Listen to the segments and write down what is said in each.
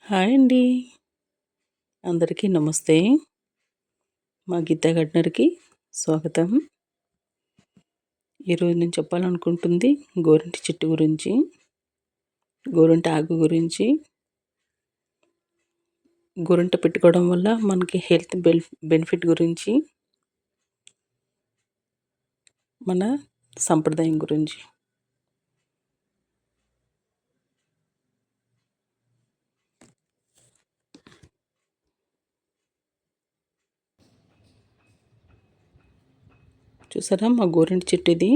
Hi అండి. అందరికీ నమస్తే. మా గీతా గార్డెనర్‌కి స్వాగతం. ఈరోజు నేను చెప్పాలనుకుంటుంది గోరింట చెట్టు గురించి, గోరింట ఆకు గురించి. గోరింట పెట్టుకోవడం వల్ల మనకి హెల్త్ బెనిఫిట్ గురించి, మన సంప్రదాయం గురించి. చూసారా మా గోరింట చెట్టు ఇది.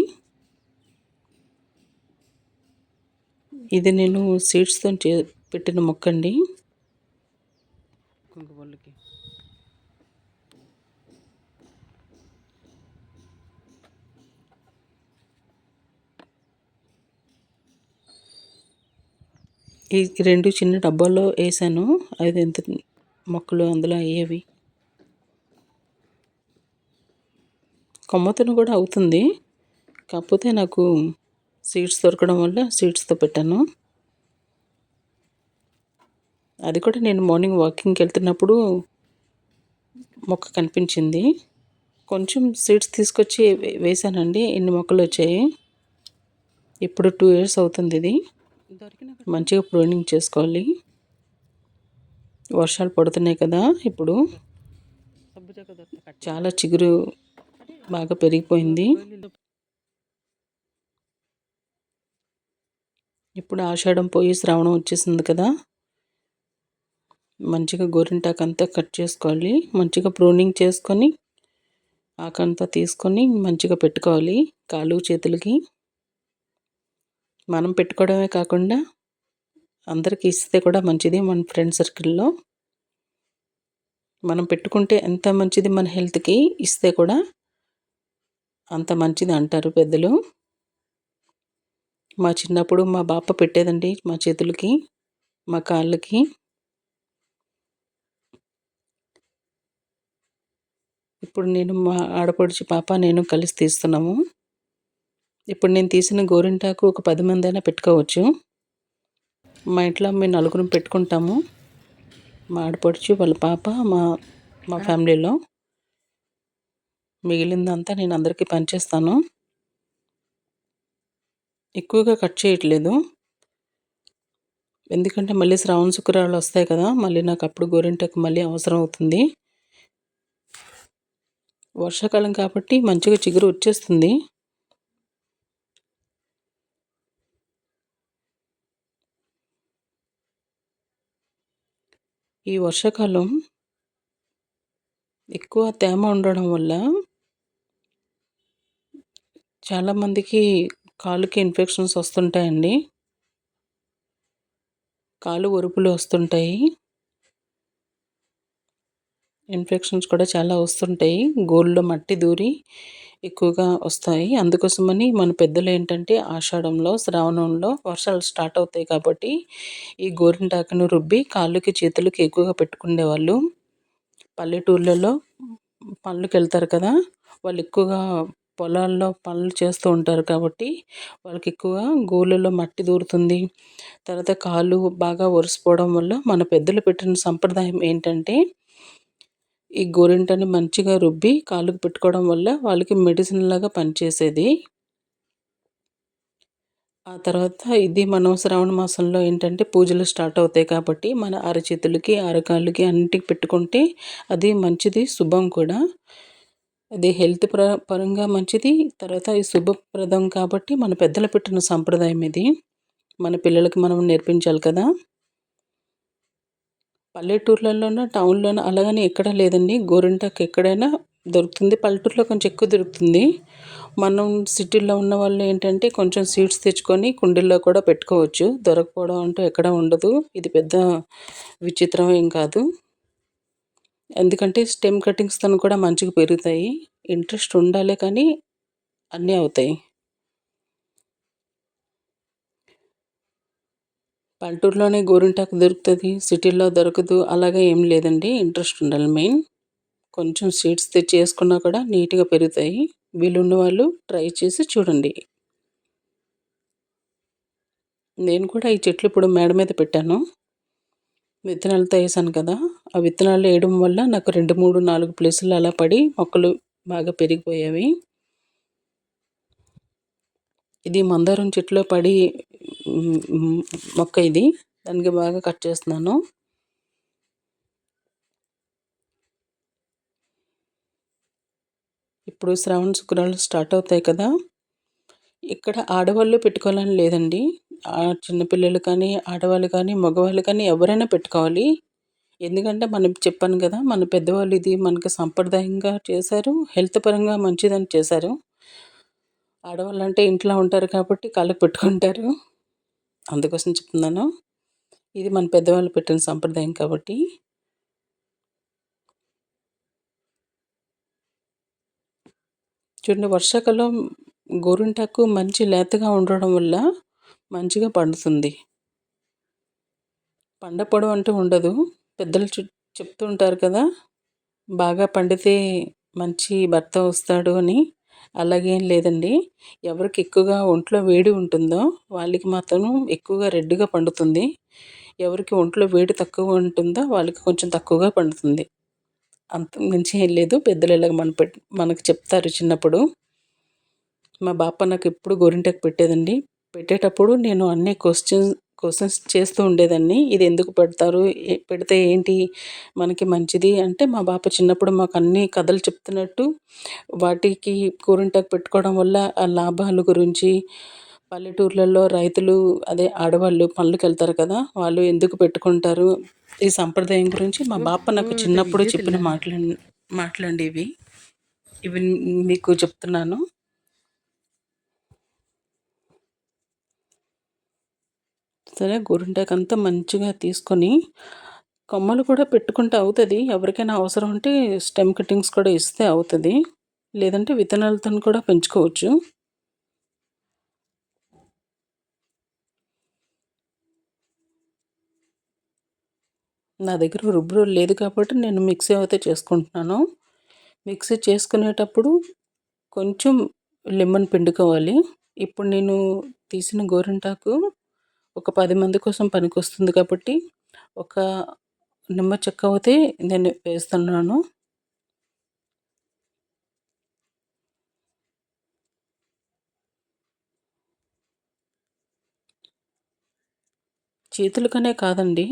ఇది నేను సీడ్స్‌తో పెట్టిన మొక్కండి. కుంకుమలకి. ఈ 2 చిన్న డబ్బాల్లో వేసాను. అది ఎంత మొక్కలు అందులో అయ్యేవి. కొమ్మతోను కూడా అవుతుంది. కాకపోతే నాకు సీడ్స్ దొరకడం వల్ల సీడ్స్‌తో పెట్టాను. అది కూడా నేను మార్నింగ్ వాకింగ్‌కి వెళ్తున్నప్పుడు మొక్క కనిపించింది. కొంచెం సీడ్స్ తీసుకొచ్చి వేసానండి. ఇన్ని మొక్కలు వచ్చాయి. ఇప్పుడు 2 ఇయర్స్ అవుతుంది ఇది. మంచిగా ప్రూనింగ్ చేసుకోవాలి. వర్షాలు పడుతున్నాయి కదా ఇప్పుడు. చాలా చిగురు బాగా పెరిగిపోయింది. ఇప్పుడు ఆషాఢం పోయి శ్రావణం వచ్చేసింది కదా. మంచిగా గోరింటాకంతా కట్ చేసుకోవాలి. మంచిగా ప్రూనింగ్ చేసుకొని ఆకంతా తీసుకొని మంచిగా పెట్టుకోవాలి కాళ్ళు చేతులకి. మనం పెట్టుకోవడమే కాకుండా అందరికీ ఇస్తే కూడా మంచిది. మన ఫ్రెండ్ సర్కిల్లో మనం పెట్టుకుంటే ఎంత మంచిది, మన హెల్త్కి ఇస్తే కూడా అంత మంచిది అంటారు పెద్దలు. మా చిన్నప్పుడు మా బాప పెట్టేదండి మా చేతులకి, మా కాళ్ళకి. ఇప్పుడు నేను మా ఆడపడుచు పాప నేను కలిసి తీస్తున్నాము. ఇప్పుడు నేను తీసిన గోరింటాకు ఒక 10 మందైనా పెట్టుకోవచ్చు. మా ఇంట్లో మేము నలుగురం పెట్టుకుంటాము. మా ఆడపడుచు, వాళ్ళ పాప, మా ఫ్యామిలీలో. మిగిలిందంతా నేను అందరికీ పంచేస్తాను. ఎక్కువగా కట్ చేయట్లేదు. ఎందుకంటే మళ్ళీ శ్రావణ శుక్రవారాలు వస్తాయి కదా. మళ్ళీ నాకు అప్పుడు గోరింటాకు మళ్ళీ అవసరం అవుతుంది. వర్షాకాలం కాబట్టి మంచిగా చిగురు వచ్చేస్తుంది. ఈ వర్షాకాలం ఎక్కువ తేమ ఉండడం వల్ల చాలామందికి కాళ్ళకి ఇన్ఫెక్షన్స్ వస్తుంటాయండి. కాళ్ళు ఒరుపులు వస్తుంటాయి. ఇన్ఫెక్షన్స్ కూడా చాలా వస్తుంటాయి. గోళ్ళలో మట్టి దూరి ఎక్కువగా వస్తాయి. అందుకోసమని మన పెద్దలు ఏంటంటే ఆషాఢంలో, శ్రావణంలో వర్షాలు స్టార్ట్ అవుతాయి కాబట్టి ఈ గోరింటాకును రుబ్బి కాళ్ళకి చేతులకి ఎక్కువగా పెట్టుకునేవాళ్ళు. పల్లెటూర్లలో పనులకు వెళ్తారు కదా, వాళ్ళు ఎక్కువగా పొలాల్లో పనులు చేస్తూ ఉంటారు కాబట్టి వాళ్ళకి ఎక్కువగా గోళ్ళలో మట్టి దూరుతుంది. తర్వాత కాళ్ళు బాగా ఒరిసిపోవడం వల్ల మన పెద్దలు పెట్టిన సంప్రదాయం ఏంటంటే ఈ గోరింటని మంచిగా రుబ్బి కాళ్ళకు పెట్టుకోవడం వల్ల వాళ్ళకి మెడిసిన్ లాగా పనిచేసేది. ఆ తర్వాత ఇది మనం శ్రావణ మాసంలో ఏంటంటే పూజలు స్టార్ట్ అవుతాయి కాబట్టి మన అరచేతులకి, అరకాళ్ళకి అన్నిటికి పెట్టుకుంటే అది మంచిది, శుభం కూడా. అది హెల్త్ పరంగా మంచిది. తర్వాత ఇది శుభప్రదం కాబట్టి మన పెద్దలు పెట్టిన సంప్రదాయం ఇది. మన పిల్లలకి మనం నేర్పించాలి కదా. పల్లెటూర్లలోనో, టౌన్‌లోనో అలాగని ఎక్కడా లేదండి. గోరింటాకు ఎక్కడైనా దొరుకుతుంది. పల్లెటూరులో కొంచెం ఎక్కువ దొరుకుతుంది. మనం సిటీలో ఉన్నవాళ్ళు ఏంటంటే కొంచెం సీడ్స్ తెచ్చుకొని కుండీల్లో కూడా పెట్టుకోవచ్చు. దొరకకపోవడం అంటూ ఎక్కడ ఉండదు. ఇది పెద్ద విచిత్రం ఏం కాదు. ఎందుకంటే స్టెమ్ కటింగ్స్‌తోని కూడా మంచిగా పెరుగుతాయి. ఇంట్రెస్ట్ ఉండాలే కానీ అన్నీ అవుతాయి. పల్లెటూరులోనే గోరింటాకు దొరుకుతది. సిటీల్లో దొరకదు. అలాగా ఏం లేదండి. ఇంట్రెస్ట్ ఉండాలి మెయిన్. కొంచెం సీడ్స్ తెచ్చి వేసుకున్నా కూడా నీట్‌గా పెరుగుతాయి. వీలున్న వాళ్ళు ట్రై చేసి చూడండి. నేను కూడా ఈ చెట్లు ఇప్పుడు మేడ మీద పెట్టాను. విత్తనాలతో ఏసాను కదా! ఆ విత్తనాలు ఏయడం వల్ల నాకు 2, 3, 4 ప్లేసులు అలా పడి మొక్కలు బాగా పెరిగిపోయేవి. ఇది మందారం చెట్టులో పడి హ్మ్, హ్మ్, మొక్క ఇది. దానికి బాగా కట్ చేస్తున్నాను. ఇప్పుడు శ్రావణ శుక్రాలు స్టార్ట్ అవుతాయి కదా! ఇక్కడ ఆడవాళ్ళు పెట్టుకోవాలని లేదండి. చిన్న పిల్లలు కానీ, ఆడవాళ్ళు కానీ, మగవాళ్ళు కానీ ఎవరైనా పెట్టుకోవాలి. ఎందుకంటే మనం చెప్పాను గదా! మన పెద్దవాళ్ళు ఇది మనకి సంప్రదాయంగా చేశారు. హెల్త్ పరంగా మంచిదని చేశారు. ఆడవాళ్ళంటే ఇంట్లో ఉంటారు కాబట్టి కాళ్ళకి పెట్టుకుంటారు. అందుకోసం చెప్తున్నాను. ఇది మన పెద్దవాళ్ళు పెట్టిన సంప్రదాయం కాబట్టి. చూడండి వర్షాకాలం గోరింటాకు మంచి లేతగా ఉండడం వల్ల మంచిగా పండుతుంది. పండపోవడం అంటూ ఉండదు. పెద్దలు చెప్తూ ఉంటారు కదా! బాగా పండితే మంచి భర్త వస్తాడు అని. అలాగేం లేదండి. ఎవరికి ఎక్కువగా ఒంట్లో వేడి ఉంటుందో వాళ్ళకి మాత్రం ఎక్కువగా రెడ్‌గా పండుతుంది. ఎవరికి ఒంట్లో వేడి తక్కువ ఉంటుందో వాళ్ళకి కొంచెం తక్కువగా పండుతుంది. అంతకు మించి ఏం లేదు. పెద్దలు ఇలాగ మనకు చెప్తారు చిన్నప్పుడు. మా బాప నాకెప్పుడు గోరింటాకు పెట్టేదండి. పెట్టేటప్పుడు నేను అన్ని క్వెషన్స్ చేస్తూ ఉండేదాన్ని. ఇది ఎందుకు పెడతారు? పెడితే ఏంటి మనకి మంచిది అంటే, మా బాప చిన్నప్పుడు మాకన్నీ కథలు చెప్తున్నట్టు, వాటికి గోరింటాకు పెట్టుకోవడం వల్ల ఆ లాభాల గురించి, పల్లెటూర్లలో రైతులు అదే ఆడవాళ్ళు పనులకెళ్తారు కదా! వాళ్ళు ఎందుకు పెట్టుకుంటారు? ఈ సంప్రదాయం గురించి మా బాప నాకు చిన్నప్పుడు చెప్పిన మాటలండి ఇవి. ఇవి మీకు చెప్తున్నాను. సరే గోరింటాకంతా మంచిగా తీసుకొని, కొమ్మలు కూడా పెట్టుకుంటే అవుతది. ఎవరికైనా అవసరం ఉంటే స్టెమ్ కటింగ్స్ కూడా ఇస్తే అవుతది. లేదంటే విత్తనాలతోని కూడా పెంచుకోవచ్చు. నా దగ్గర రుబ్బురోలు లేదు కాబట్టి నేను మిక్సీ అయితే చేసుకుంటున్నాను. మిక్సీ చేసుకునేటప్పుడు కొంచెం లెమన్ పిండుకోవాలి. ఇప్పుడు నేను తీసిన గోరింటాకు ఒక 10 మంది కోసం పనికొస్తుంది కాబట్టి, ఒక నిమ్మ చెక్క అయితే నేను వేస్తున్నాను. చేతులకనే కాదండి.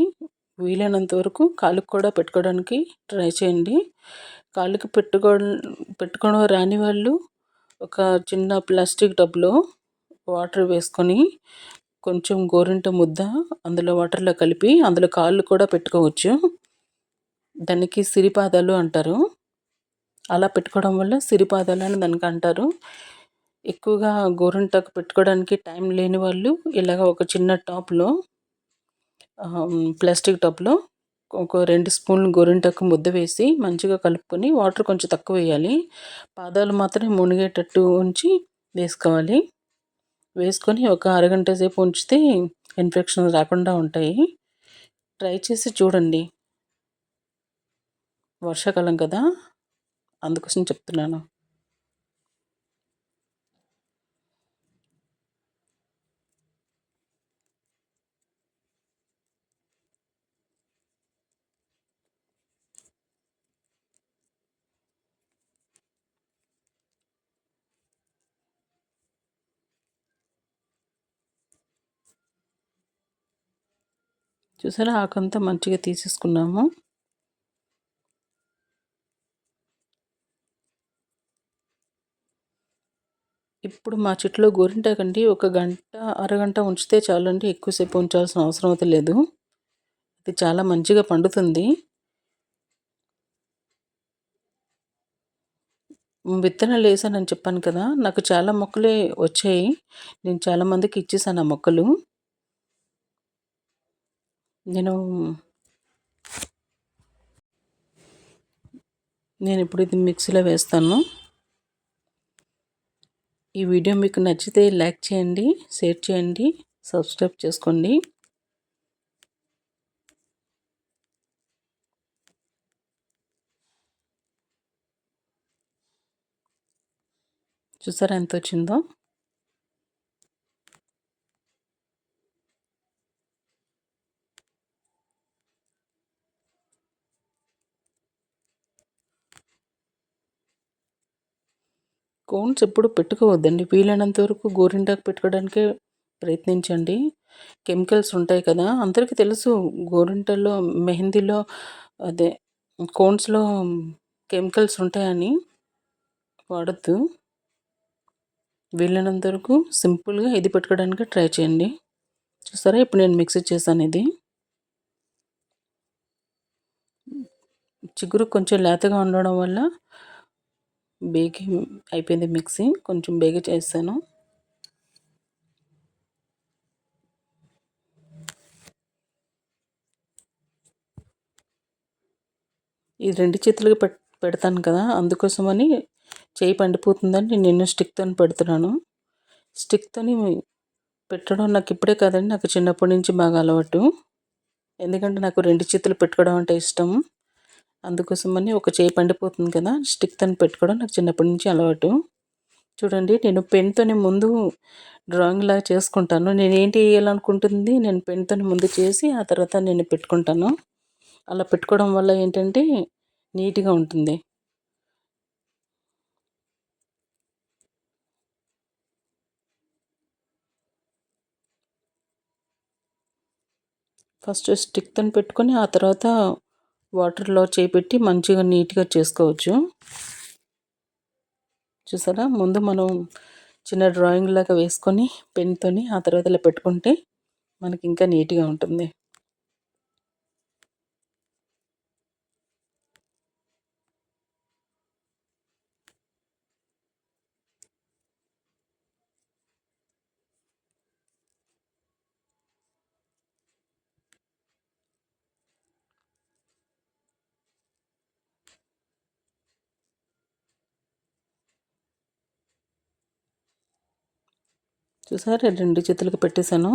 వీలైనంత వరకు కాళ్ళకి కూడా పెట్టుకోవడానికి ట్రై చేయండి. కాళ్ళకి పెట్టుకోవడం రాని వాళ్ళు ఒక చిన్న ప్లాస్టిక్ టబ్‌లో వాటర్ వేసుకొని, కొంచెం గోరింట ముద్ద అందులో వాటర్‌లో కలిపి అందులో కాళ్ళు కూడా పెట్టుకోవచ్చు. దానికి సిరిపాదాలు అంటారు. అలా పెట్టుకోవడం వల్ల సిరిపాదాలని దానికంటారు. ఎక్కువగా గోరింటాకు పెట్టుకోవడానికి టైం లేని వాళ్ళు ఇలాగ ఒక చిన్న టాప్‌లో ప్లాస్టిక్ టబ్‌లో ఒక 2 స్పూన్లు గోరింటాకు ముద్ద వేసి మంచిగా కలుపుకొని వాటర్ కొంచెం తక్కువేయాలి. పాదాలు మాత్రమే మునిగేటట్టు ఉంచి వేసుకోవాలి. వేసుకొని ఒక అరగంట సేపు ఉంచితే ఇన్ఫెక్షన్ రాకుండా ఉంటాయి. ట్రై చేసి చూడండి. వర్షాకాలం కదా! అందుకోసం చెప్తున్నాను. చూసారా ఆకంతా మంచిగా తీసేసుకున్నాము. ఇప్పుడు మా చెట్టులో గోరింటాకండి ఒక గంట, అరగంట ఉంచితే చాలండి. ఎక్కువసేపు ఉంచాల్సిన అవసరం అయితే లేదు. ఇది చాలా మంచిగా పండుతుంది. విత్తనాలేసానని చెప్పాను కదా! నాకు చాలా మొక్కలే వచ్చాయి. నేను చాలా మందికి ఇచ్చేసాను ఆ మొక్కలు. నేను నేనిప్పుడు ఇది మిక్సీలో వేస్తాను. ఈ వీడియో మీకు నచ్చితే లైక్ చేయండి, షేర్ చేయండి, సబ్స్క్రైబ్ చేసుకోండి. చూసారా ఎంతొచ్చిందో? కోన్స్ ఎప్పుడు పెట్టుకోవద్దండి. వీలైనంత వరకు గోరింటాకు పెట్టుకోవడానికే ప్రయత్నించండి. కెమికల్స్ ఉంటాయి కదా! అందరికీ తెలుసు గోరింటల్లో మెహందీలో అదే కోన్స్‌లో కెమికల్స్ ఉంటాయని వాడొద్దు. వీలైనంత వరకు సింపుల్‌గా ఇది పెట్టుకోవడానికి ట్రై చేయండి. చూసారా ఇప్పుడు నేను మిక్సీ చేశాను ఇది. చిగురు కొంచెం లేతగా ఉండడం వల్ల బేగి అయిపోయింది మిక్సీ. కొంచెం బేగ చేశాను. ఈ 2 చేతులుగా పెడతాను కదా! అందుకోసమని చేయి పండిపోతుందని నేను స్టిక్‌తోని పెడుతున్నాను. స్టిక్‌తోని పెట్టడం నాకు ఇప్పుడే కాదండి. నాకు చిన్నప్పటి నుంచి బాగా అలవాటు. ఎందుకంటే నాకు 2 చేతులు పెట్టుకోవడం అంటే ఇష్టం. అందుకోసమని ఒక చేయి పండిపోతుంది కదా! స్టిక్‌తోని పెట్టుకోవడం నాకు చిన్నప్పటి నుంచి అలవాటు. చూడండి నేను పెన్‌తోని ముందు డ్రాయింగ్‌లాగా చేసుకుంటాను. నేనేంటి ఎయ్యాలనుకుంటుంది నేను పెన్‌తోని ముందు చేసి ఆ తర్వాత నేను పెట్టుకుంటాను. అలా పెట్టుకోవడం వల్ల ఏంటంటే నీట్‌గా ఉంటుంది. ఫస్ట్ స్టిక్‌తోని పెట్టుకొని ఆ తర్వాత వాటర్‌లో చేయి పెట్టి మంచిగా నీట్‌గా చేసుకోవచ్చు. చూసారా? ముందు మనం చిన్న డ్రాయింగ్‌లాగా వేసుకొని పెన్‌తోని ఆ తర్వాత ఇలా పెట్టుకుంటే మనకింకా నీట్‌గా ఉంటుంది. చూసారా? 2 చేతులకి పెట్టేసాను.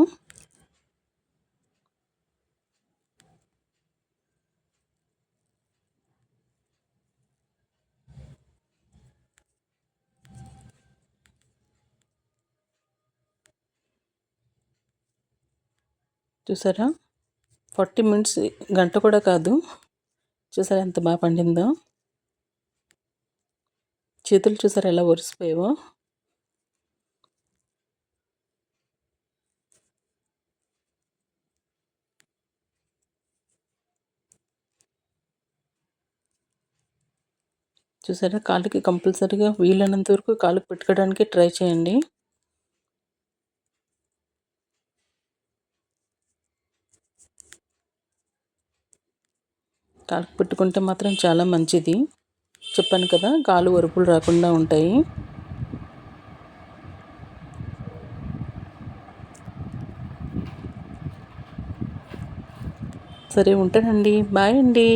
చూసారా? 40 మినిట్స్ గంట కూడా కాదు. చూసారా ఎంత బా పండిందో? చేతులు చూసారా ఎలా ఒరిసిపోయావో? చూసారా? కాళ్ళకి కంపల్సరీగా వీలైనంత వరకు కాళ్ళకి పెట్టుకోవడానికి ట్రై చేయండి. కాళ్ళకి పెట్టుకుంటే మాత్రం చాలా మంచిది. చెప్పాను కదా! కాళ్ళు ఒరుపులు రాకుండా ఉంటాయి. సరే ఉంటానండి. బాయ్ అండి.